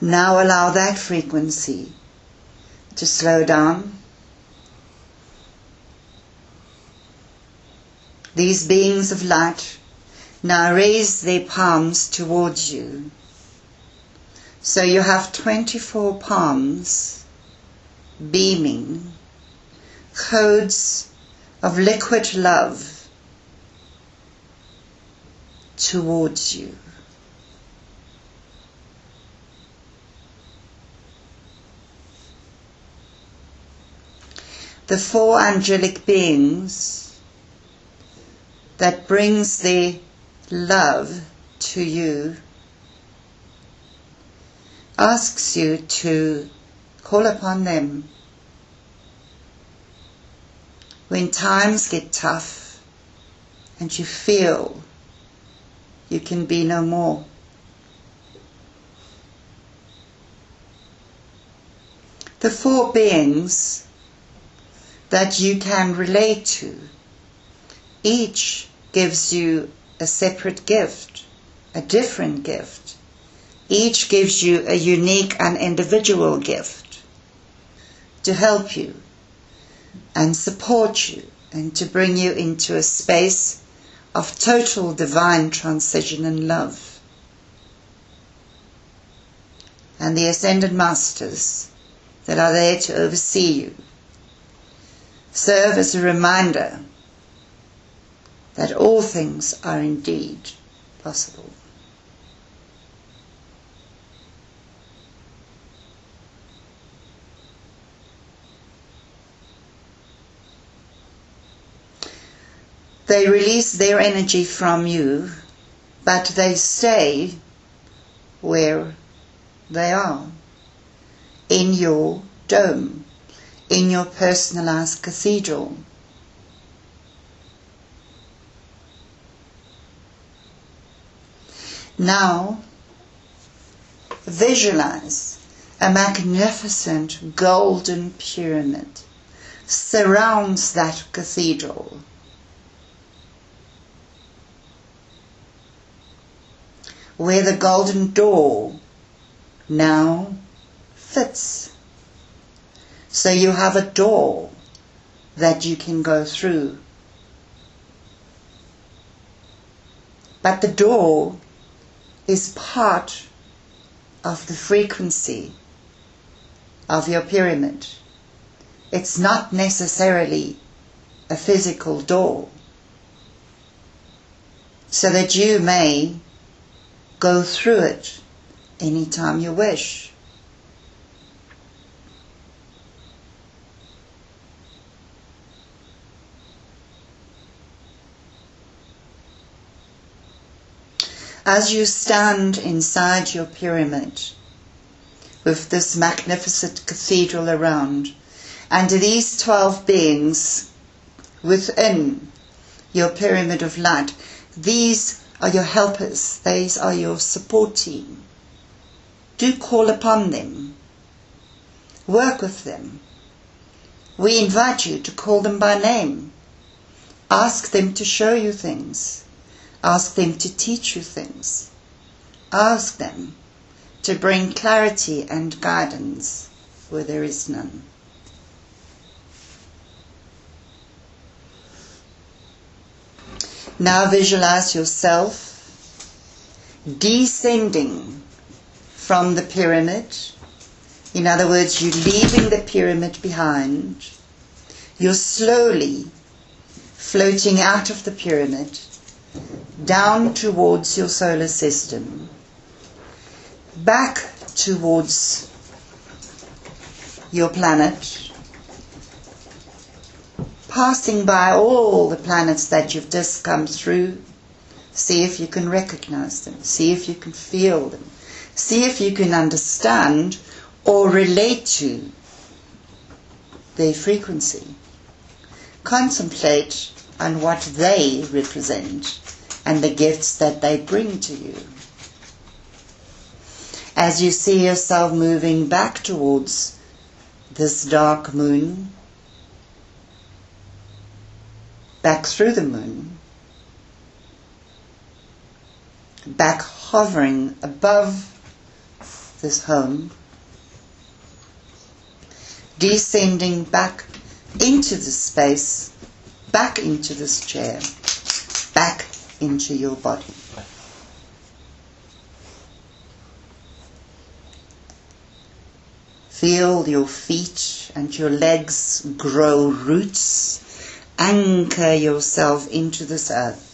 Now allow that frequency to slow down. These beings of light now raise their palms towards you. So you have 24 palms beaming, codes of liquid love towards you. The 4 angelic beings that brings their love to you asks you to call upon them when times get tough and you feel you can be no more. The 4 beings that you can relate to, each gives you a separate gift, a different gift. Each gives you a unique and individual gift to help you and support you and to bring you into a space of total divine transition and love. And the Ascended Masters that are there to oversee you serve as a reminder that all things are indeed possible. They release their energy from you, but they stay where they are, in your dome, in your personalized cathedral. Now, visualize a magnificent golden pyramid surrounds that cathedral. Where the golden door now fits. So you have a door that you can go through. But the door is part of the frequency of your pyramid. It's not necessarily a physical door. so that you may go through it anytime you wish. As you stand inside your pyramid with this magnificent cathedral around, and these 12 beings within your pyramid of light, these are your helpers, these are your support team. Do call upon them. Work with them. We invite you to call them by name. Ask them to show you things. Ask them to teach you things. Ask them to bring clarity and guidance where there is none. Now visualize yourself descending from the pyramid. In other words, you're leaving the pyramid behind. You're slowly floating out of the pyramid, down towards your solar system, back towards your planet, passing by all the planets that you've just come through. See if you can recognize them. See if you can feel them. See if you can understand or relate to their frequency. Contemplate on what they represent and the gifts that they bring to you. As you see yourself moving back towards this dark moon, back through the moon, back hovering above this home, descending back into this space, back into this chair, back into your body. Feel your feet and your legs grow roots. Anchor yourself into this earth.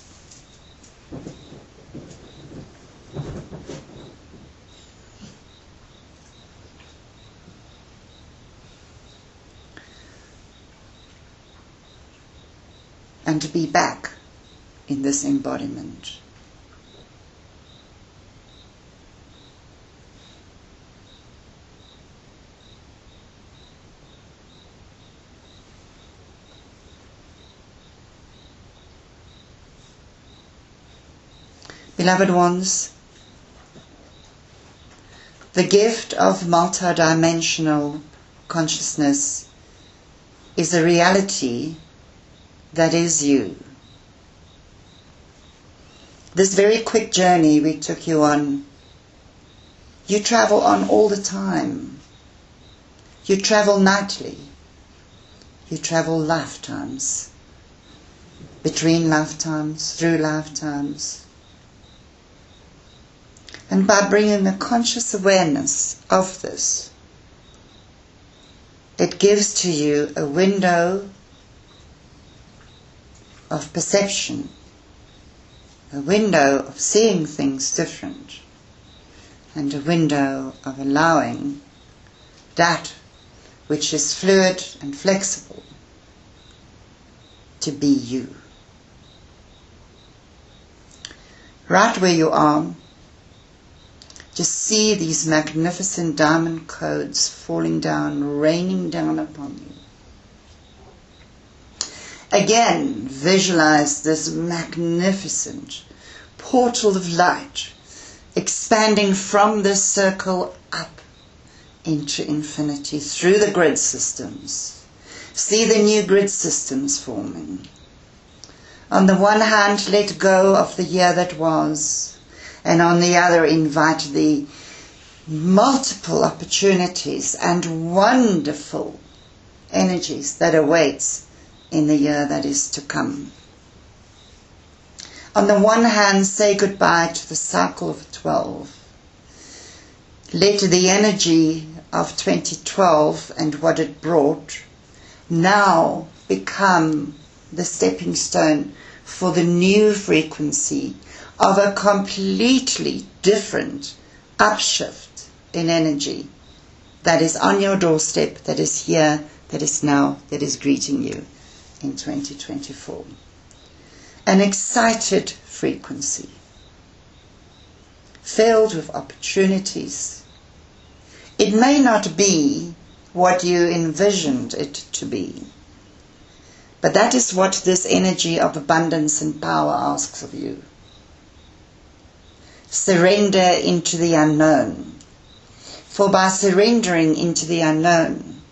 And to be back in this embodiment. Beloved ones, the gift of multidimensional consciousness is a reality that is you. This very quick journey we took you on, you travel on all the time. You travel nightly. You travel lifetimes. Between lifetimes, through lifetimes. And by bringing a conscious awareness of this, it gives to you a window of perception, a window of seeing things different, and a window of allowing that which is fluid and flexible to be you. Right where you are, just see these magnificent diamond codes falling down, raining down upon you. Again, visualize this magnificent portal of light expanding from this circle up into infinity through the grid systems. See the new grid systems forming. On the one hand, let go of the year that was, and on the other, invite the multiple opportunities and wonderful energies that awaits in the year that is to come. On the one hand, say goodbye to the cycle of 12. Let the energy of 2012 and what it brought now become the stepping stone for the new frequency of a completely different upshift in energy that is on your doorstep, that is here, that is now, that is greeting you in 2024. An excited frequency, filled with opportunities. It may not be what you envisioned it to be, but that is what this energy of abundance and power asks of you. Surrender into the unknown. For by surrendering into the unknown,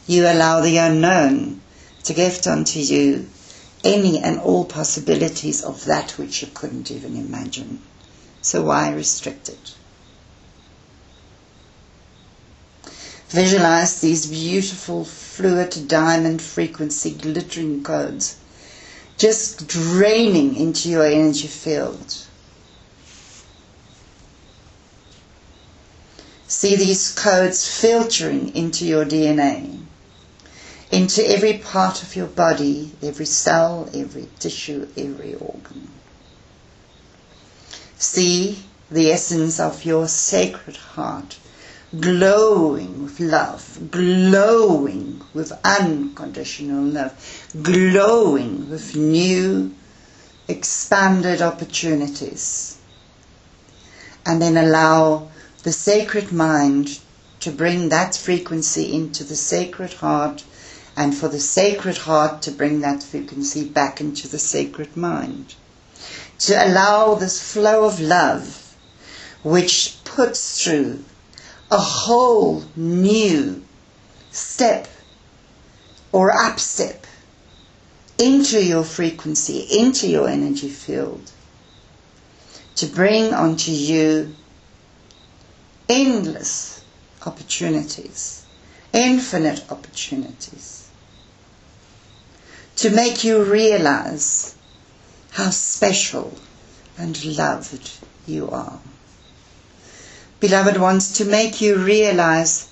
you allow the unknown to gift unto you any and all possibilities of that which you couldn't even imagine. So why restrict it? Visualize these beautiful fluid diamond frequency glittering codes just draining into your energy field. See these codes filtering into your DNA, into every part of your body, every cell, every tissue, every organ. See the essence of your sacred heart glowing with love, glowing with unconditional love, glowing with new, expanded opportunities. And then allow the sacred mind to bring that frequency into the sacred heart, and for the sacred heart to bring that frequency back into the sacred mind. To allow this flow of love, which puts through a whole new step or upstep into your frequency, into your energy field, to bring onto you endless opportunities, infinite opportunities, to make you realize how special and loved you are. Beloved ones, to make you realize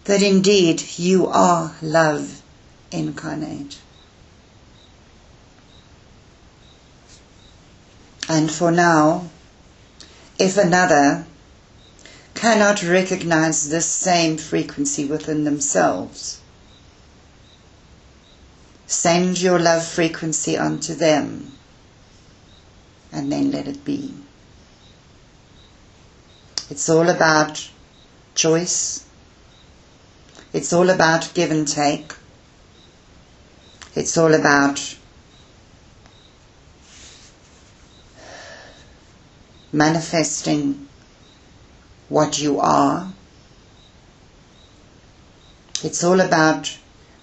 that indeed you are love incarnate. And for now, if another cannot recognize this same frequency within themselves, send your love frequency onto them, and then let it be. It's all about choice. It's all about give and take. It's all about manifesting what you are. It's all about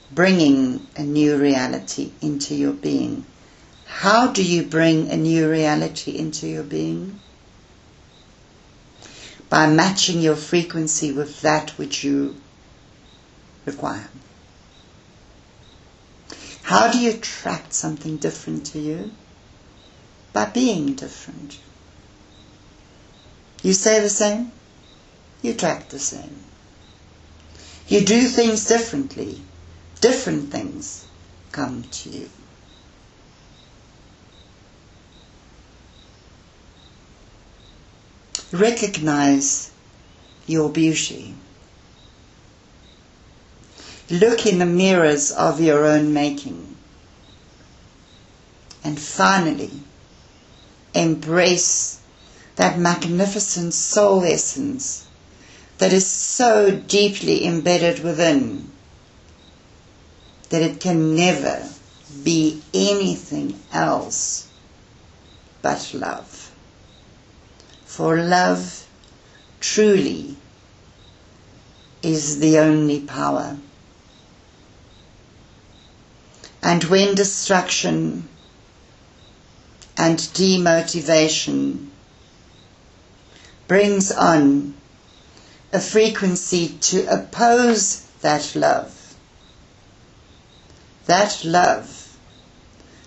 bringing a new reality into your being. How do you bring a new reality into your being? By matching your frequency with that which you require. How do you attract something different to you? By being different. You say the same, you attract the same. You do things differently, different things come to you. Recognize your beauty. Look in the mirrors of your own making. And finally, embrace that magnificent soul essence that is so deeply embedded within that it can never be anything else but love. For love truly is the only power. And when destruction and demotivation brings on a frequency to oppose that love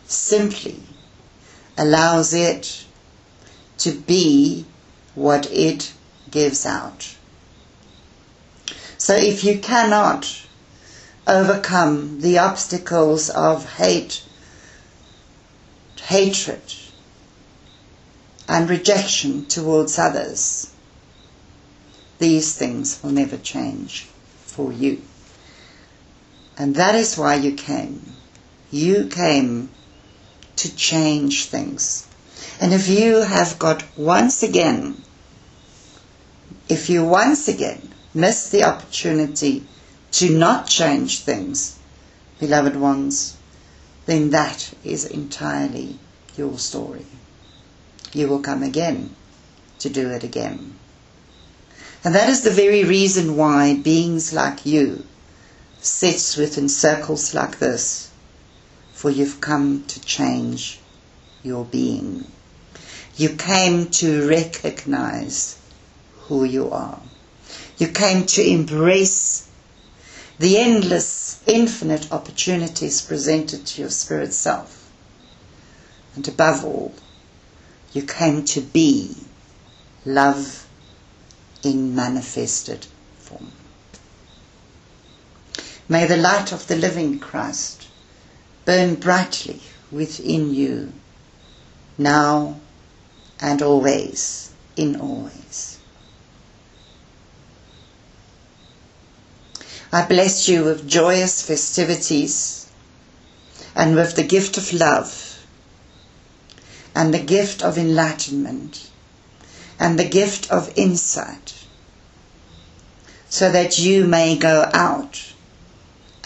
simply allows it to be what it gives out. So if you cannot overcome the obstacles of hatred, and rejection towards others, these things will never change for you. And that is why you came. You came to change things. And if you once again miss the opportunity to not change things, beloved ones, then that is entirely your story. You will come again to do it again. And that is the very reason why beings like you sits within circles like this, for you've come to change your being. You came to recognize who you are. You came to embrace the endless, infinite opportunities presented to your spirit self. And above all, you came to be love in manifested form. May the light of the living Christ burn brightly within you, now and always, in always. I bless you with joyous festivities and with the gift of love and the gift of enlightenment and the gift of insight, so that you may go out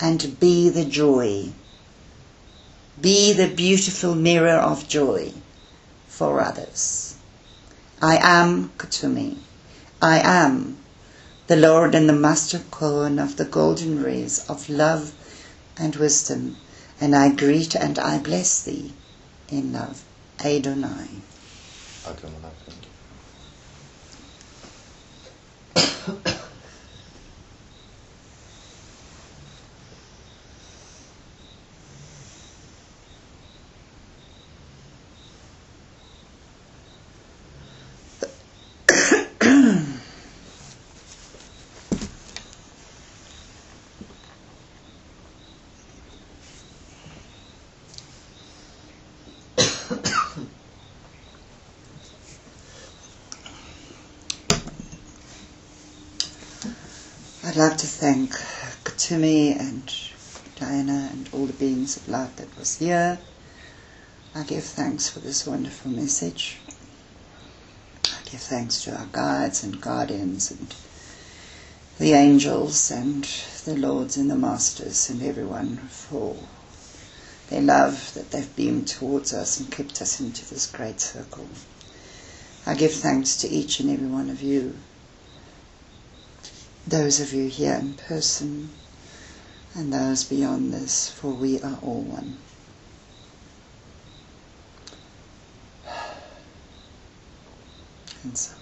and be the joy, be the beautiful mirror of joy for others. I am Kuthumi. I am the Lord and the Master Kohen of the golden rays of love and wisdom, and I greet and I bless thee in love. Adonai. Adonai. I'd like to thank Kuthumi and Diana and all the beings of light that was here. I give thanks for this wonderful message. I give thanks to our guides and guardians and the angels and the lords and the masters and everyone for their love that they've beamed towards us and kept us into this great circle. I give thanks to each and every one of you, those of you here in person and those beyond this, for we are all one. And so